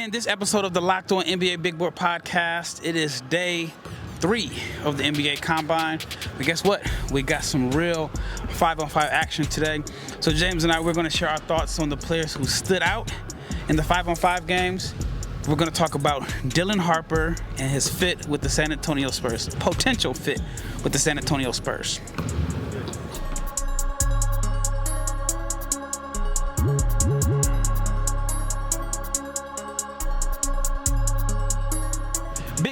And this episode of the Locked On NBA Big Board Podcast, it is day 3 of the NBA Combine. But guess what? We got some real 5-on-5 action today. So James and I, we're going to share our thoughts on the players who stood out in the 5-on-5 games. We're going to talk about Dylan Harper and his fit with the San Antonio Spurs, potential fit with the San Antonio Spurs.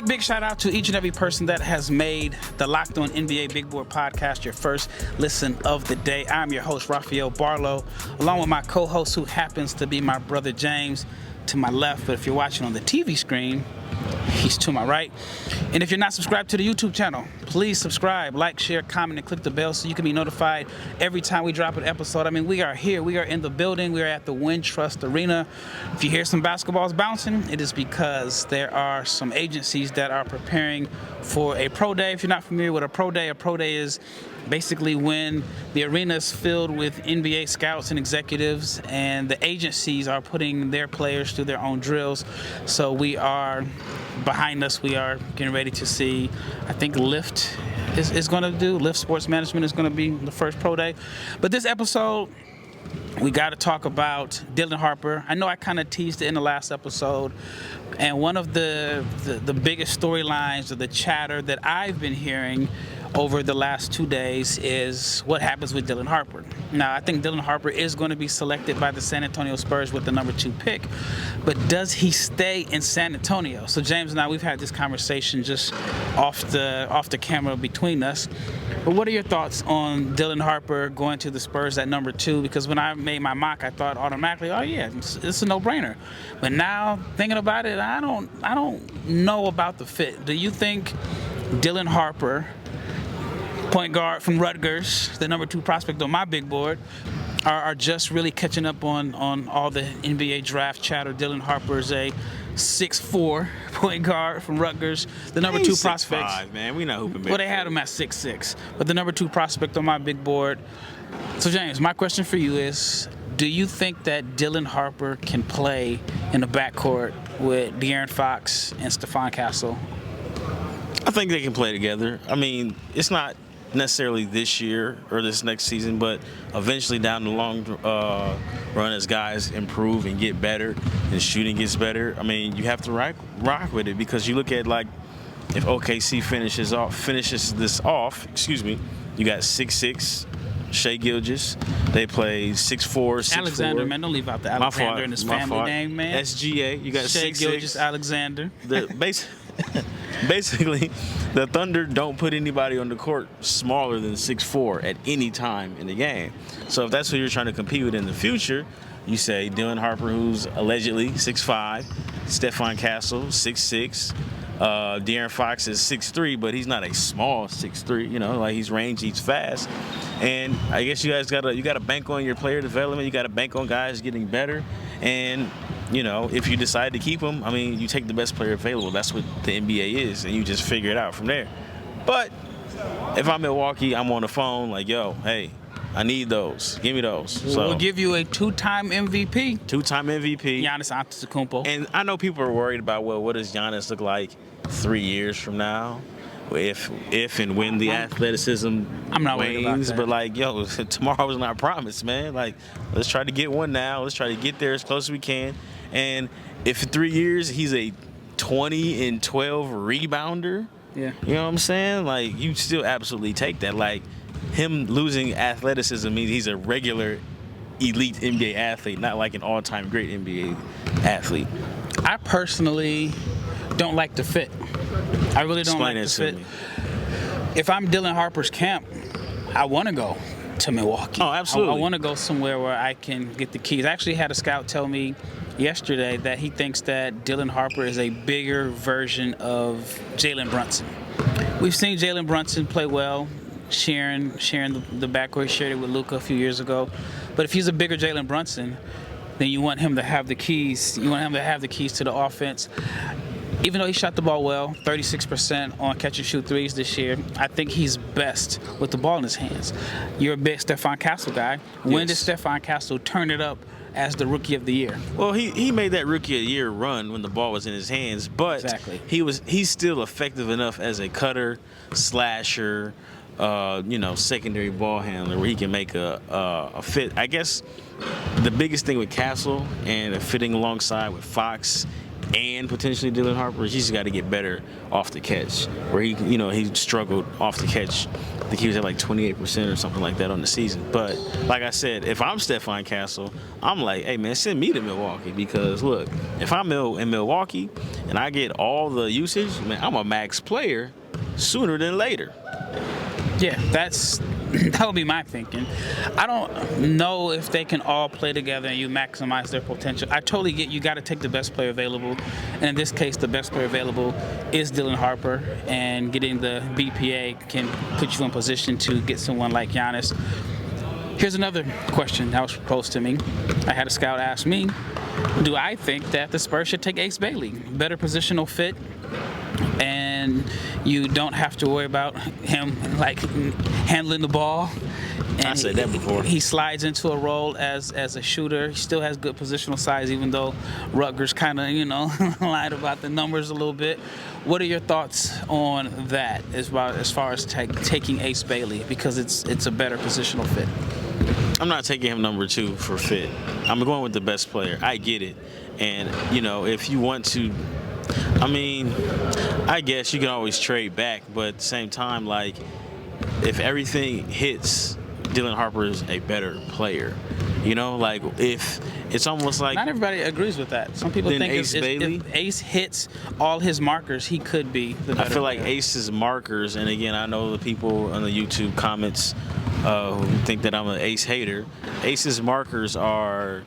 Big shout out to each and every person that has made the Locked On NBA Big Board Podcast your first listen of the day. I'm your host, Rafael Barlowe, along with my co-host, who happens to be my brother James, to my left. But if you're watching on the TV screen, he's to my right. And if you're not subscribed to the YouTube channel, please subscribe, like, share, comment, and click the bell so you can be notified every time we drop an episode. I mean, we are here. We are in the building. We are at the Wintrust Arena. If you hear some basketballs bouncing, it is because there are some agencies that are preparing for a pro day. If you're not familiar with a pro day is basically when the arena is filled with NBA scouts and executives, and the agencies are putting their players through their own drills. So we are, behind us, we are getting ready to see, I think Lyft is going to do, Lyft Sports Management is going to be the first pro day. But this episode, we got to talk about Dylan Harper. I know I kind of teased it in the last episode, and one of the biggest storylines or the chatter that I've been hearing over the last 2 days is what happens with Dylan Harper. Now, I think Dylan Harper is going to be selected by the San Antonio Spurs with the number 2 pick, but does he stay in San Antonio? So James and I, we've had this conversation just off the camera between us. But what are your thoughts on Dylan Harper going to the Spurs at number 2? Because when I made my mock, I thought automatically, oh yeah, it's a no-brainer. But now thinking about it, I don't know about the fit. Do you think Dylan Harper, point guard from Rutgers, the number 2 prospect on my big board, are just really catching up on all the NBA draft chatter? Dylan Harper is a 6'4" point guard from Rutgers, the number 2 prospect. 6'5", man. We not hooping big. Well, they had him at 6'6", but the number 2 prospect on my big board. So James, my question for you is, do you think that Dylan Harper can play in the backcourt with De'Aaron Fox and Stephon Castle? I think they can play together. I mean, it's not necessarily this year or this next season, but eventually down the long run, as guys improve and get better and shooting gets better, I mean, you have to rock with it, because you look at, like, if OKC finishes this off, you got 6'6", Shai Gilgeous. They play 6'4", 6'4". Alexander, man, don't leave out the Alexander in his family name, man. SGA, you got Shai 6'6". Gilgeous Alexander. Basically, the Thunder don't put anybody on the court smaller than 6'4" at any time in the game. So if that's who you're trying to compete with in the future, you say Dylan Harper, who's allegedly 6'5", Stephon Castle, 6'6", De'Aaron Fox is 6'3", but he's not a small 6'3", you know, like he's rangy, he's fast. And I guess you guys gotta bank on your player development, you gotta bank on guys getting better. And you know, if you decide to keep him, I mean, you take the best player available. That's what the NBA is, and you just figure it out from there. But if I'm Milwaukee, I'm on the phone like, yo, hey, I need those. Give me those. So we'll give you a 2-time MVP. 2-time MVP. Giannis Antetokounmpo. And I know people are worried about, well, what does Giannis look like 3 years from now? If and when the athleticism I'm not worried about wanes, that. but like, yo, tomorrow's not promised, man. Like, let's try to get one now. Let's try to get there as close as we can. And if in 3 years he's a 20 and 12 rebounder, yeah, you know what I'm saying? Like, you still absolutely take that. Like, him losing athleticism means he's a regular elite NBA athlete, not like an all-time great NBA athlete. I personally don't like the fit. I really don't like the fit. If I'm Dylan Harper's camp, I want to go to Milwaukee. Oh, absolutely. I want to go somewhere where I can get the keys. I actually had a scout tell me yesterday that he thinks that Dylan Harper is a bigger version of Jalen Brunson. We've seen Jalen Brunson play well, sharing the backcourt. He shared it with Luka a few years ago. But if he's a bigger Jalen Brunson, then you want him to have the keys. You want him to have the keys to the offense. Even though he shot the ball well, 36% on catch and shoot threes this year, I think he's best with the ball in his hands. You're a big Stephon Castle guy. When does Stephon Castle turn it up as the Rookie of the Year. Well, he made that Rookie of the Year run when the ball was in his hands, but Exactly. he's still effective enough as a cutter, slasher, secondary ball handler where he can make a fit. I guess the biggest thing with Castle and fitting alongside with Fox and potentially Dylan Harper, he's just got to get better off the catch. Where he struggled off the catch. I think he was at like 28% or something like that on the season. But like I said, if I'm Stephon Castle, I'm like, hey man, send me to Milwaukee, because look, if I'm in Milwaukee and I get all the usage, man, I'm a max player sooner than later. Yeah, that would be my thinking. I don't know if they can all play together and you maximize their potential. I totally get you got to take the best player available, and in this case, the best player available is Dylan Harper, and getting the BPA can put you in position to get someone like Giannis. Here's another question that was posed to me. I had a scout ask me, do I think that the Spurs should take Ace Bailey? Better positional fit, and you don't have to worry about him like handling the ball. And I said that before. He slides into a role as a shooter. He still has good positional size, even though Rutgers kind of lied about the numbers a little bit. What are your thoughts on that as far as taking Ace Bailey, because it's a better positional fit? I'm not taking him number 2 for fit. I'm going with the best player. I get it. And, if you want to, I guess you can always trade back, but at the same time, like, if everything hits, Dylan Harper is a better player. Like, if it's almost like... Not everybody agrees with that. Some people think if Ace hits all his markers, he could be the better I feel player. like Ace's markers, and again, I know the people on the YouTube comments who think that I'm an Ace hater. Ace's markers are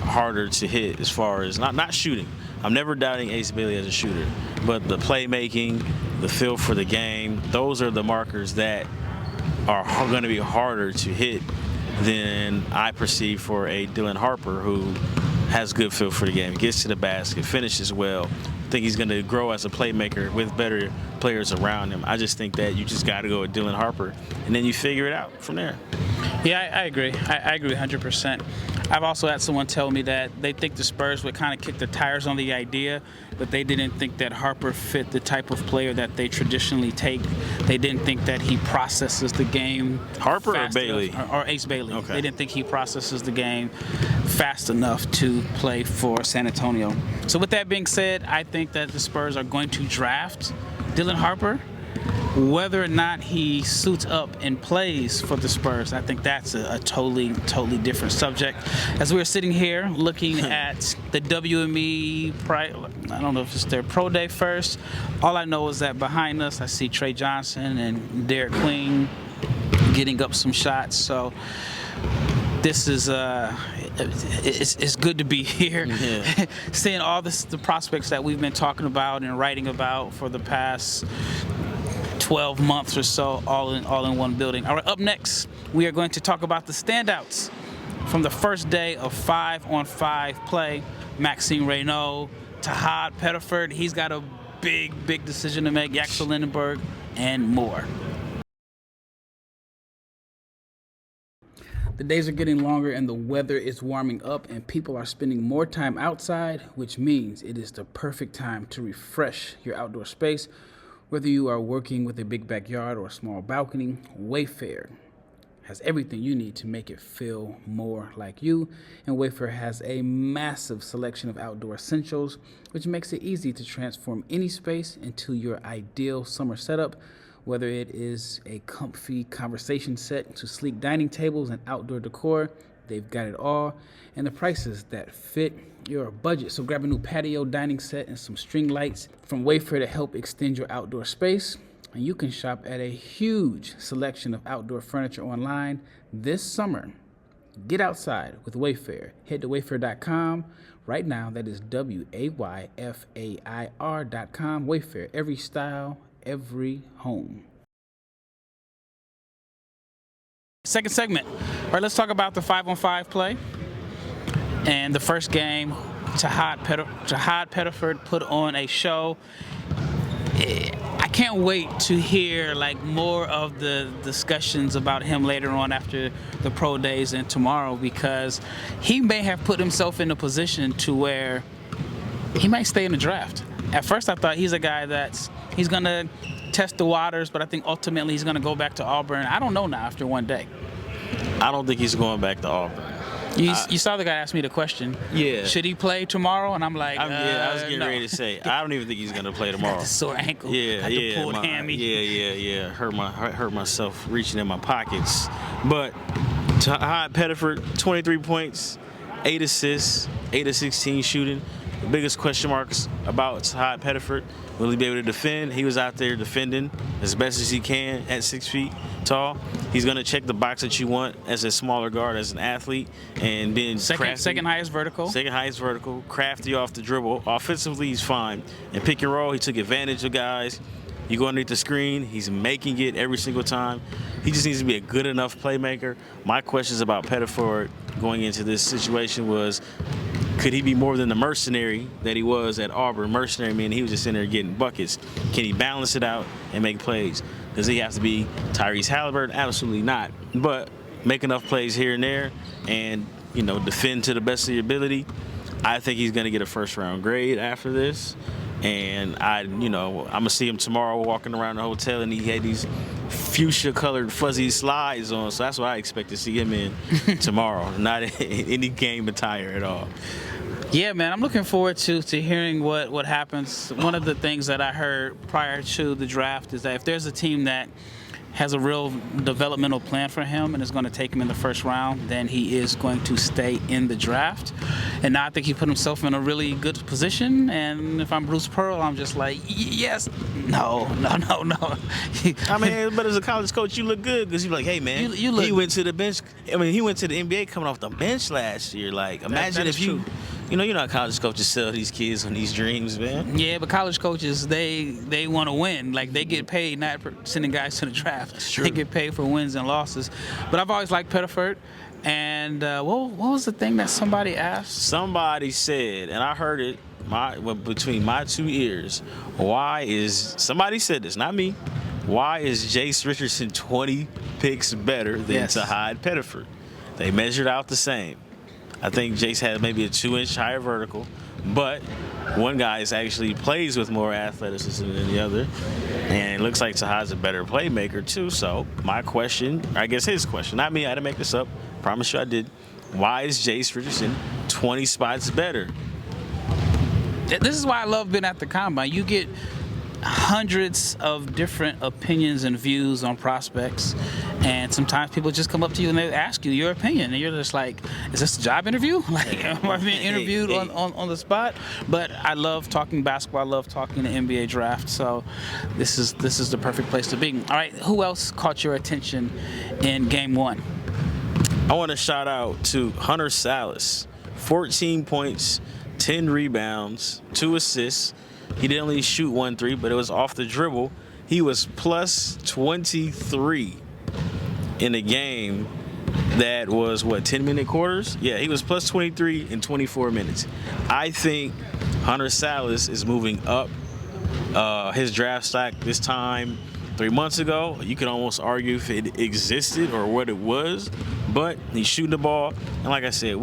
harder to hit as far as not shooting. I'm never doubting Ace Bailey as a shooter, but the playmaking, the feel for the game, those are the markers that are going to be harder to hit than I perceive for a Dylan Harper, who has good feel for the game, gets to the basket, finishes well. I think he's going to grow as a playmaker with better players around him. I just think that you just got to go with Dylan Harper, and then you figure it out from there. Yeah, I agree. I agree 100%. I've also had someone tell me that they think the Spurs would kind of kick the tires on the idea, but they didn't think that Harper fit the type of player that they traditionally take. They didn't think that he processes the game. Harper or Bailey? Or Ace Bailey. Okay. They didn't think he processes the game fast enough to play for San Antonio. So with that being said, I think that the Spurs are going to draft Dylan Harper. Whether or not he suits up and plays for the Spurs, I think that's a totally different subject. As we're sitting here looking at the WME, I don't know if it's their Pro Day first. All I know is that behind us, I see Trey Johnson and Derek Queen getting up some shots. So this is it's good to be here. Yeah. Seeing all the prospects that we've been talking about and writing about for the past 12 months or so, all in one building. All right, up next, we are going to talk about the standouts from the first day of 5-on-5 play. Maxime Reynaud, Tahad Pettiford, he's got a big decision to make, Yaxel Lindenberg, and more. The days are getting longer and the weather is warming up and people are spending more time outside, which means it is the perfect time to refresh your outdoor space. Whether you are working with a big backyard or a small balcony, Wayfair has everything you need to make it feel more like you. And Wayfair has a massive selection of outdoor essentials, which makes it easy to transform any space into your ideal summer setup. Whether it is a comfy conversation set to sleek dining tables and outdoor decor, they've got it all. And the prices that fit your budget. So grab a new patio dining set and some string lights from Wayfair to help extend your outdoor space. And you can shop at a huge selection of outdoor furniture online this summer. Get outside with Wayfair. Head to wayfair.com right now. That is WAYFAIR.com. Wayfair, every style, every home. Second segment. All right, let's talk about the 5-on-5 play. And the first game, Tahad Pettiford put on a show. I can't wait to hear like more of the discussions about him later on after the pro days and tomorrow, because he may have put himself in a position to where he might stay in the draft. At first I thought he's a guy he's going to test the waters, but I think ultimately he's going to go back to Auburn. I don't know now after one day. I don't think he's going back to Auburn. You saw the guy ask me the question. Yeah. Should he play tomorrow? And I'm like, I was getting no. ready to say, I don't even think he's going to play tomorrow. Got the sore ankle. Yeah, got the pulled hammy. Yeah. Hurt myself reaching in my pockets. But Tahad Pettiford, 23 points, 8 assists, 8 of 16 shooting. The biggest question marks about Tahad Pettiford: will he be able to defend? He was out there defending as best as he can at 6 feet tall. He's going to check the box that you want as a smaller guard, as an athlete, and then second highest vertical. Second highest vertical, crafty off the dribble. Offensively, he's fine. And pick and roll, he took advantage of guys. You go underneath the screen, he's making it every single time. He just needs to be a good enough playmaker. My questions about Pettiford going into this situation was, could he be more than the mercenary that he was at Auburn? Mercenary meaning he was just in there getting buckets. Can he balance it out and make plays? Does he have to be Tyrese Halliburton? Absolutely not. But make enough plays here and there and, defend to the best of your ability. I think he's going to get a first-round grade after this. And I'm going to see him tomorrow walking around the hotel, and he had these fuchsia-colored fuzzy slides on. So that's what I expect to see him in tomorrow, not in any game attire at all. Yeah, man, I'm looking forward to hearing what happens. One of the things that I heard prior to the draft is that if there's a team that has a real developmental plan for him and is going to take him in the first round, then he is going to stay in the draft. And now I think he put himself in a really good position. And if I'm Bruce Pearl, I'm just like, yes, no. I mean, but as a college coach, you look good because you're like, hey, man, he went to the bench. I mean, he went to the NBA coming off the bench last year. Like, imagine if you... college coaches sell these kids on these dreams, man. Yeah, but college coaches, they want to win. Like, they get paid not for sending guys to the draft. That's true. They get paid for wins and losses. But I've always liked Pettiford. And what was the thing that somebody asked? Somebody said, and I heard it between my two ears, somebody said this, not me, why is Jace Richardson 20 picks better than Tahad Pettiford? They measured out the same. I think Jace had maybe a 2-inch higher vertical, but one guy actually plays with more athleticism than the other, and it looks like Tahad's a better playmaker too. So my question, I guess his question, not me, I didn't make this up, promise you I did. Why is Jace Richardson 20 spots better? This is why I love being at the Combine. You get hundreds of different opinions and views on prospects, and sometimes people just come up to you and they ask you your opinion, and you're just like, is this a job interview? Like, am I being interviewed on the spot? But I love talking basketball. I love talking the NBA draft, so this is the perfect place to be. All right, who else caught your attention in game one? I want to shout out to Hunter Salas, 14 points, 10 rebounds, 2 assists. He didn't only shoot 1 3, but it was off the dribble. He was plus 23 in a game that was, 10-minute quarters? Yeah, he was plus 23 in 24 minutes. I think Hunter Salas is moving up. His draft stock this time 3 months ago, you could almost argue if it existed or what it was, but he's shooting the ball. And like I said,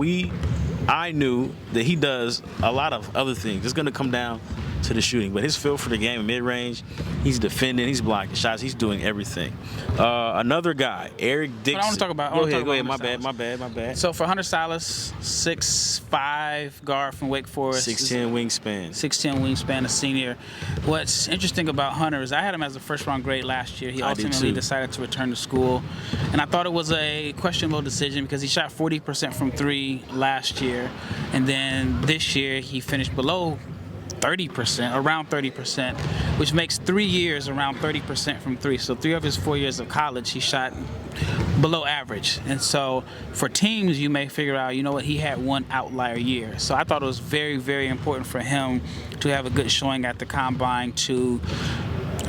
I knew that he does a lot of other things. It's going to come down to the shooting, but his feel for the game in mid-range, he's defending, he's blocking shots, he's doing everything. Another guy, Eric Dixon. But I want to talk about. Go ahead. My bad. So for Hunter Salas, 6'5" guard from Wake Forest, 6'10" wingspan. 6'10" wingspan, a senior. What's interesting about Hunter is I had him as a first-round grade last year. He ultimately decided to return to school, and I thought it was a questionable decision because he shot 40% from 3 last year, and then this year he finished below 30%, around 30%, which makes 3 years around 30% from 3. So 3 of his 4 years of college, he shot below average. And so for teams, you may figure out, he had one outlier year. So I thought it was very, very important for him to have a good showing at the Combine to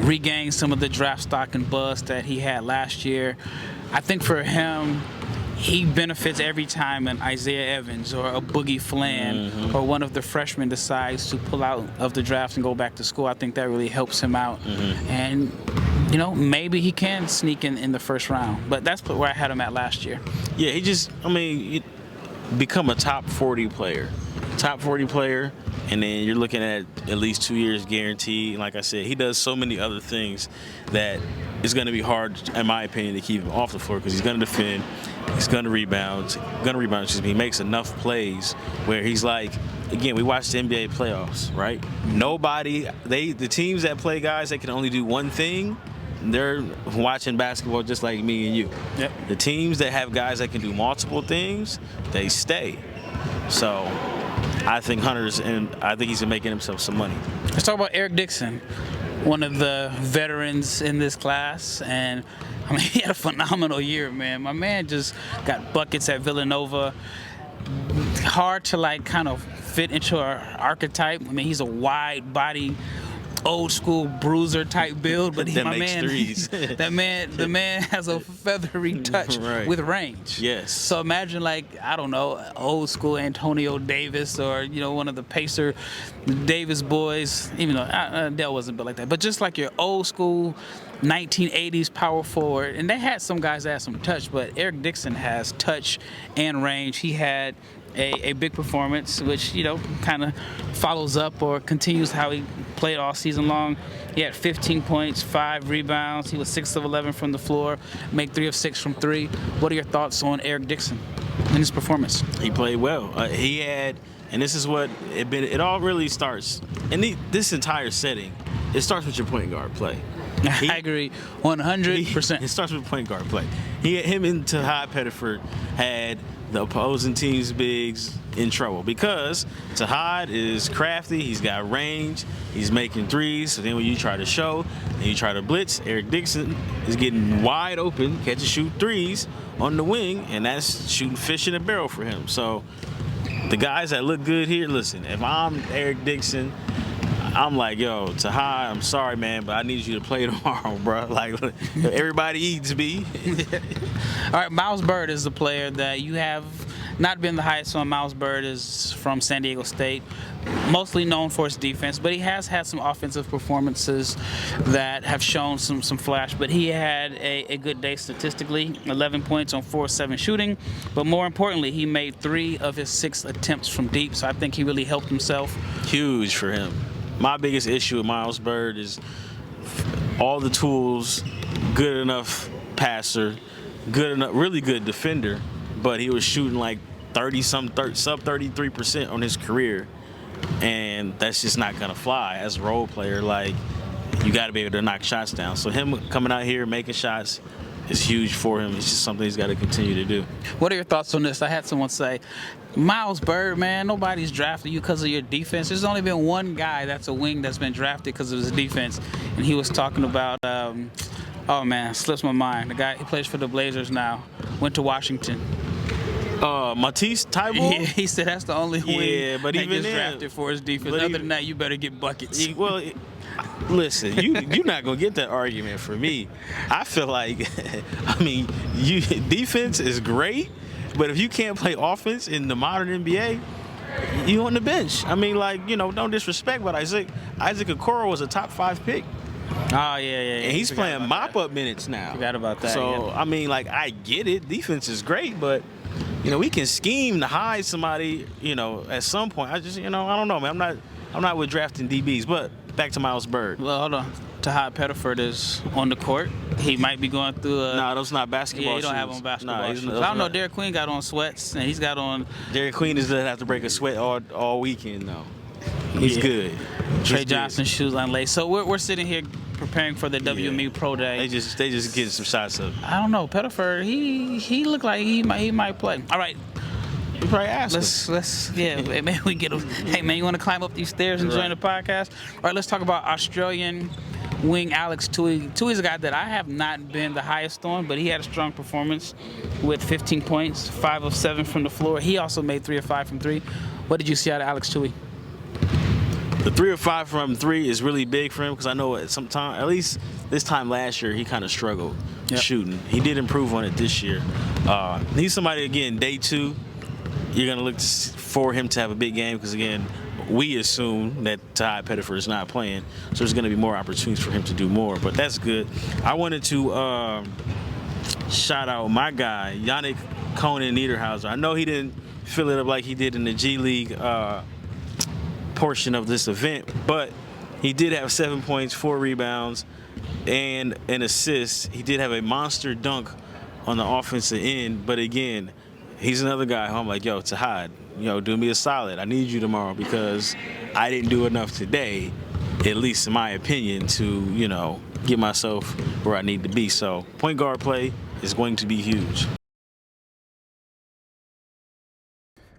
regain some of the draft stock and buzz that he had last year. I think for him, he benefits every time an Isaiah Evans or a Boogie Flan or one of the freshmen decides to pull out of the draft and go back to school. I think that really helps him out. And, you know, maybe he can sneak in the first round. But that's where I had him at last year. Yeah, you become a top 40 player. Top 40 player, and then you're looking at least 2 years guaranteed. Like I said, he does so many other things that it's going to be hard, in my opinion, to keep him off the floor because he's going to defend, he's going to rebound. He makes enough plays where he's like, again, we watched the NBA playoffs, right? The teams that play guys that can only do one thing, they're watching basketball just like me and you. Yep. The teams that have guys that can do multiple things, they stay. So I think he's making himself some money. Let's talk about Eric Dixon, one of the veterans in this class. And, I mean, he had a phenomenal year, man. My man just got buckets at Villanova. Hard to, like, kind of fit into our archetype. I mean, he's a wide body, old school bruiser type build, but the man has a feathery touch with range. Yes. So imagine, like, I don't know, old school Antonio Davis or, you know, one of the Pacer Davis boys, even though Dell wasn't built like that, but just like your old school 1980s power forward. And they had some guys that had some touch, but Eric Dixon has touch and range. He had a big performance, which, you know, kind of follows up or continues how he played all season long. He had 15 points, 5 rebounds. He was 6 of 11 from the floor, made 3 of 6 from 3. What are your thoughts on Eric Dixon in his performance? He played well. He had, and this is what it all really starts. In this entire setting, it starts with your point guard play. I agree 100%. It starts with point guard play. Him and Tahad Pettiford had the opposing team's bigs in trouble because Tahad is crafty, he's got range, he's making threes. So then when you try to show and you try to blitz, Eric Dixon is getting wide open, catch and shoot threes on the wing, and that's shooting fish in a barrel for him. So the guys that look good here, listen, if I'm Eric Dixon, I'm like, yo, Tahad, I'm sorry, man, but I need you to play tomorrow, bro. Like, everybody eats, B. All right, Miles Byrd is the player that you have not been the highest on. Miles Byrd is from San Diego State, mostly known for his defense, but he has had some offensive performances that have shown some flash. But he had a good day statistically, 11 points on 4-7 shooting. But more importantly, he made 3 of his 6 attempts from deep, so I think he really helped himself. Huge for him. My biggest issue with Miles Byrd is all the tools, good enough passer, good enough, really good defender, but he was shooting like sub 33% on his career, and that's just not gonna fly as a role player. Like, you got to be able to knock shots down. So him coming out here making shots is huge for him. It's just something he's got to continue to do. What are your thoughts on this? I had someone say, Miles Byrd, man, nobody's drafted you because of your defense. There's only been one guy that's a wing that's been drafted because of his defense, and he was talking about, oh man, slips my mind. The guy, he plays for the Blazers now, went to Washington. Matisse Thybulle? Yeah, he said that's the only wing but that even gets drafted for his defense. Other than that, you better get buckets. Listen, you're not gonna get that argument from me. I feel like, I mean, defense is great, but if you can't play offense in the modern NBA, you on the bench. I mean, like, you know, don't disrespect, but Isaac Okoro was a top 5 pick. Oh yeah. And he's playing mop-up minutes now. Forgot about that. So yeah. I mean, like, I get it. Defense is great, but you know, we can scheme to hide somebody. You know, at some point. I don't know, man. I'm not with drafting DBs, but. Back to Miles Byrd. Well, hold on. Tahad Pettiford is on the court. He might be going through a... No, those not basketball shoes. Yeah, he don't have on basketball shoes. I don't know. Derek Queen got on sweats, and he's got on... Derek Queen doesn't have to break a sweat all weekend, though. He's good. Trey Johnson's shoes unlaced. So we're sitting here preparing for the WME Pro Day. They just getting some shots up. I don't know. Pettiford, he looked like he might play. All right. You probably ask Maybe we get him. Hey, man, you want to climb up these stairs and join the podcast? All right, let's talk about Australian wing Alex Tui. Tui's a guy that I have not been the highest on, but he had a strong performance with 15 points, 5 of 7 from the floor. He also made 3 of 5 from 3. What did you see out of Alex Tui? The 3 or 5 from 3 is really big for him because I know at some time, at least this time last year, he kind of struggled shooting. He did improve on it this year. He's somebody, again, day 2, you're going to look for him to have a big game because, again, we assume that Ty Pettiford is not playing, so there's going to be more opportunities for him to do more, but that's good. I wanted to shout out my guy, Yannick Conan Niederhauser. I know he didn't fill it up like he did in the G League portion of this event, but he did have 7 points, 4 rebounds, and an assist. He did have a monster dunk on the offensive end, but again, he's another guy who I'm like, yo, Tahad, do me a solid. I need you tomorrow because I didn't do enough today, at least in my opinion, to, get myself where I need to be. So point guard play is going to be huge.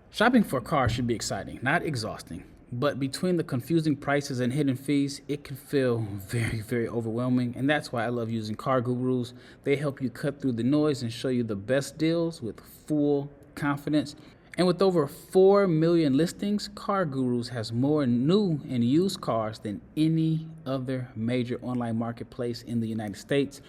Shopping for a car should be exciting, not exhausting. But between the confusing prices and hidden fees, it can feel very, very overwhelming. And that's why I love using CarGurus. They help you cut through the noise and show you the best deals with full confidence. And with over 4 million listings, CarGurus has more new and used cars than any other major online marketplace in the United States.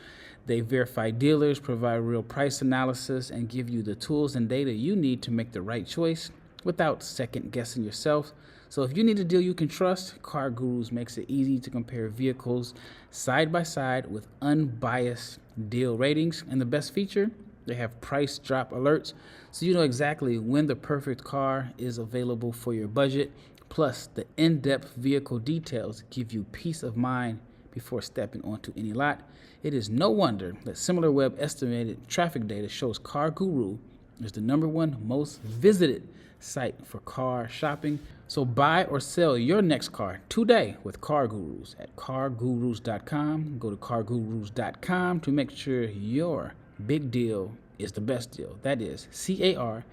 They verify dealers, provide real price analysis, and give you the tools and data you need to make the right choice without second guessing yourself. So if you need a deal you can trust, CarGurus makes it easy to compare vehicles side by side with unbiased deal ratings. And the best feature, they have price drop alerts, so you know exactly when the perfect car is available for your budget. Plus, the in-depth vehicle details give you peace of mind before stepping onto any lot. It is no wonder that SimilarWeb estimated traffic data shows CarGurus is the #1 most visited site for car shopping. So buy or sell your next car today with CarGurus at CarGurus.com. Go to CarGurus.com to make sure your big deal is the best deal. That is CarGurus.com.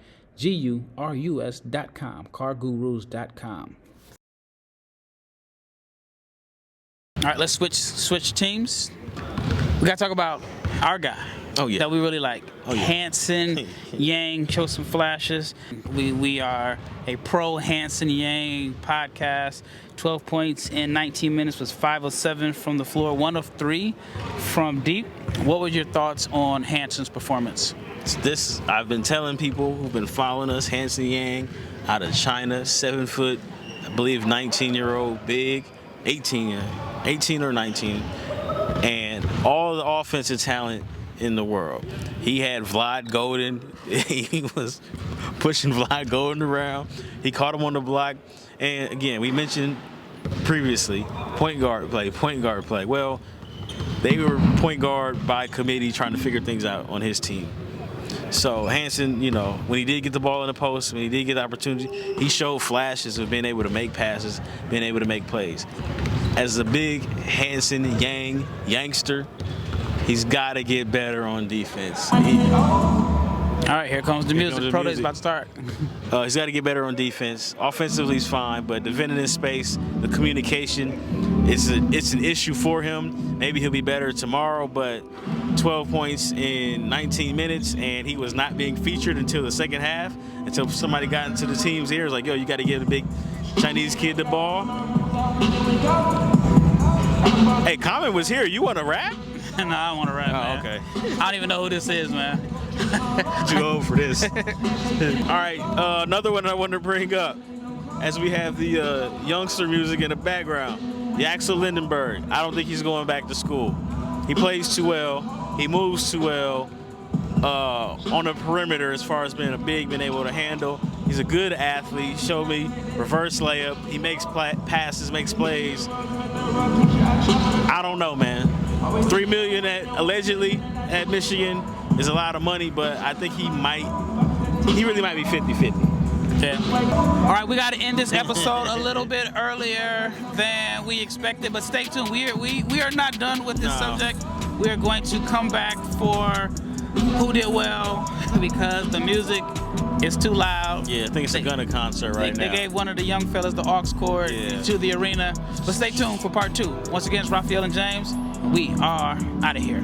CarGurus.com. All right, let's switch teams. We got to talk about our guy. Oh, yeah. That we really like. Oh, yeah. Hanson Yang, show some flashes. We are a pro Hanson Yang podcast. 12 points in 19 minutes, was 5 of 7 from the floor, 1 of 3 from deep. What were your thoughts on Hanson's performance? I've been telling people who've been following us, Hanson Yang out of China, 7 foot, I believe 19-year-old big, 18 or 19, and all the offensive talent in the world. He had Vlad Golden. He was pushing Vlad Golden around. He caught him on the block. And again, we mentioned previously, point guard play. Well, they were point guard by committee trying to figure things out on his team. So Hanson, when he did get the ball in the post, when he did get the opportunity, he showed flashes of being able to make passes, being able to make plays. As a big Hanson Yangster, he's got to get better on defense. All right, here comes the music. Pro Day's about to start. He's got to get better on defense. Offensively, he's fine, but defending in space, the communication, it's an issue for him. Maybe he'll be better tomorrow, but 12 points in 19 minutes, and he was not being featured until the second half, until somebody got into the team's ears like, yo, you got to give a big Chinese kid the ball. Hey, Common was here. You want to rap? No, I don't want to rap, man. Okay. I don't even know who this is, man. Too old for this. All right, another one I wanted to bring up, as we have the youngster music in the background, Axel Lindenberg. I don't think he's going back to school. He plays too well. He moves too well on the perimeter as far as being a big, being able to handle. He's a good athlete. Show me reverse layup. He makes passes, makes plays. I don't know, man. $3 million allegedly at Michigan is a lot of money, but I think he really might be 50-50. Yeah. All right, we got to end this episode a little bit earlier than we expected, but stay tuned. We are not done with this subject. We are going to come back for Who Did Well because the music is too loud. Yeah, I think it's a Gunna concert now. They gave one of the young fellas the aux cord to the arena. But stay tuned for part 2. Once again, it's Rafael and James. We are out of here.